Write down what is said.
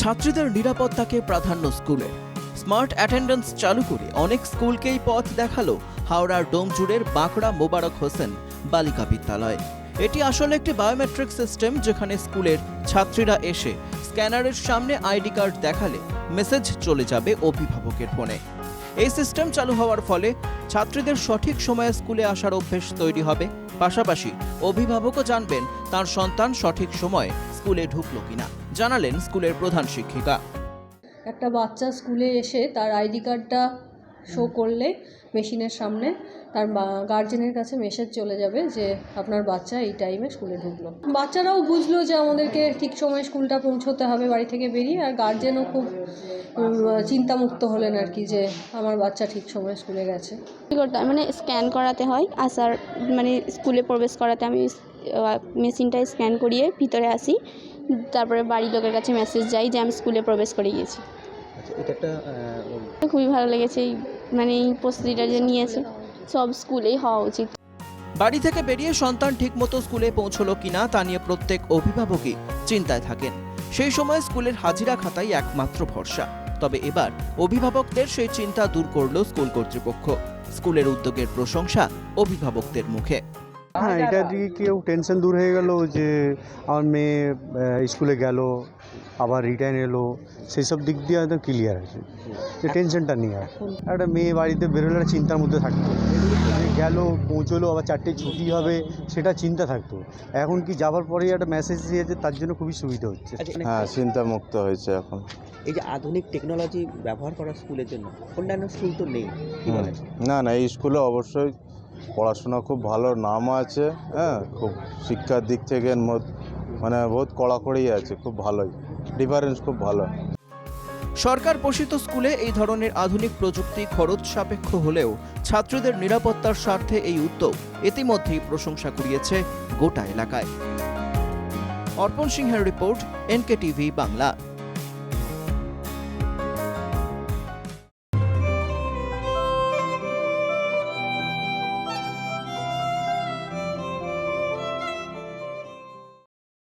ছাত্রীদের নিরাপত্তাকে প্রাধান্য স্কুলে। স্মার্ট অ্যাটেন্ডেন্স চালু করে অনেক স্কুলকেই পথ দেখালো হাওড়ার ডোমজুড়ের বাঁকড়া মোবারক হোসেন বালিকা বিদ্যালয়। এটি আসলে একটি বায়োমেট্রিক সিস্টেম, যেখানে স্কুলের ছাত্রীরা এসে স্ক্যানারের সামনে আইডি কার্ড দেখালে মেসেজ চলে যাবে অভিভাবকের ফোনে। এই সিস্টেম চালু হওয়ার ফলে ছাত্রীদের সঠিক সময়ে স্কুলে আসার অভ্যেস তৈরি হবে, পাশাপাশি অভিভাবকও জানবেন তার সন্তান সঠিক সময়ে স্কুলে ঢুকলো কিনা, জানালেন স্কুলের প্রধান শিক্ষিকা। একটা বাচ্চা স্কুলে এসে তার আইডি কার্ডটা শো করলে মেশিনের সামনে তার গার্জেনের কাছে মেসেজ চলে যাবে যে আপনার বাচ্চা এই টাইমে স্কুলে ঢুকলো। বাচ্চারাও বুঝলো যে আমাদেরকে ঠিক সময়ে স্কুলটা পৌঁছতে হবে বাড়ি থেকে বেরিয়ে, আর গার্জেনও খুব চিন্তামুক্ত হলেন আর কি, যে আমার বাচ্চা ঠিক সময়ে স্কুলে গেছে। মানে স্ক্যান করাতে হয় আসার, মানে স্কুলে প্রবেশ করাতে আমি মেশিনটায় স্ক্যান করিয়ে ভিতরে আসি, তারপরে বাড়ির লোকের কাছে মেসেজ যাই যে আমি স্কুলে প্রবেশ করে গিয়েছি। খুবই ভালো লেগেছে মানে এই প্রস্তুতিটা যে নিয়েছে, সব স্কুলেই হওয়া উচিত। বাড়ি থেকে বেরিয়ে সন্তান ঠিকমতো স্কুলে পৌঁছলো কিনা তা নিয়ে প্রত্যেক অভিভাবকই চিন্তায় থাকেন। সেই সময় স্কুলের হাজিরা খাতাই একমাত্র ভরসা। তবে এবার অভিভাবকদের সেই চিন্তা দূর করলো স্কুল কর্তৃপক্ষ। স্কুলের উদ্যোগের প্রশংসা অভিভাবকদের মুখে। হ্যাঁ, এটা দিয়ে কেউ টেনশন দূর হয়ে গেল যে আমার মেয়ে স্কুলে গেল, আবার রিটার্ন এলো, সেই সব দিক দিয়ে একদম ক্লিয়ার আছে, যে টেনশনটা নেই। আর একটা মেয়ে বাড়িতে বেরোলে চিন্তার মধ্যে থাকতো, গেল পৌঁছলো, আবার 4টে ছুটি হবে, সেটা চিন্তা থাকতো। এখন কি যাবার পরেই একটা মেসেজ দিয়েছে, তার জন্য খুবই সুবিধা হচ্ছে। হ্যাঁ, চিন্তামুক্ত হয়েছে এখন। এই যে আধুনিক টেকনোলজি ব্যবহার করা স্কুলের জন্য, অন্যান্য স্কুল তো নেই, কি বলেন? না, এই স্কুলে অবশ্যই পড়াশোনা খুব ভালো নাম আছে। হ্যাঁ, খুব শিক্ষার দিক থেকে মানে বহুত কড়াকড়ি আছে, খুব ভালোই, ডিফারেন্স খুব ভালো। সরকার পোষিত স্কুলে এই ধরনের আধুনিক প্রযুক্তি খরচ সাপেক্ষ হলেও ছাত্রীদের নিরাপত্তার স্বার্থে এই উদ্যোগ ইতিমধ্যেই প্রশংসা কুড়িয়েছে গোটা এলাকায়। অর্পণ সিংহের রিপোর্ট, NKTV বাংলা।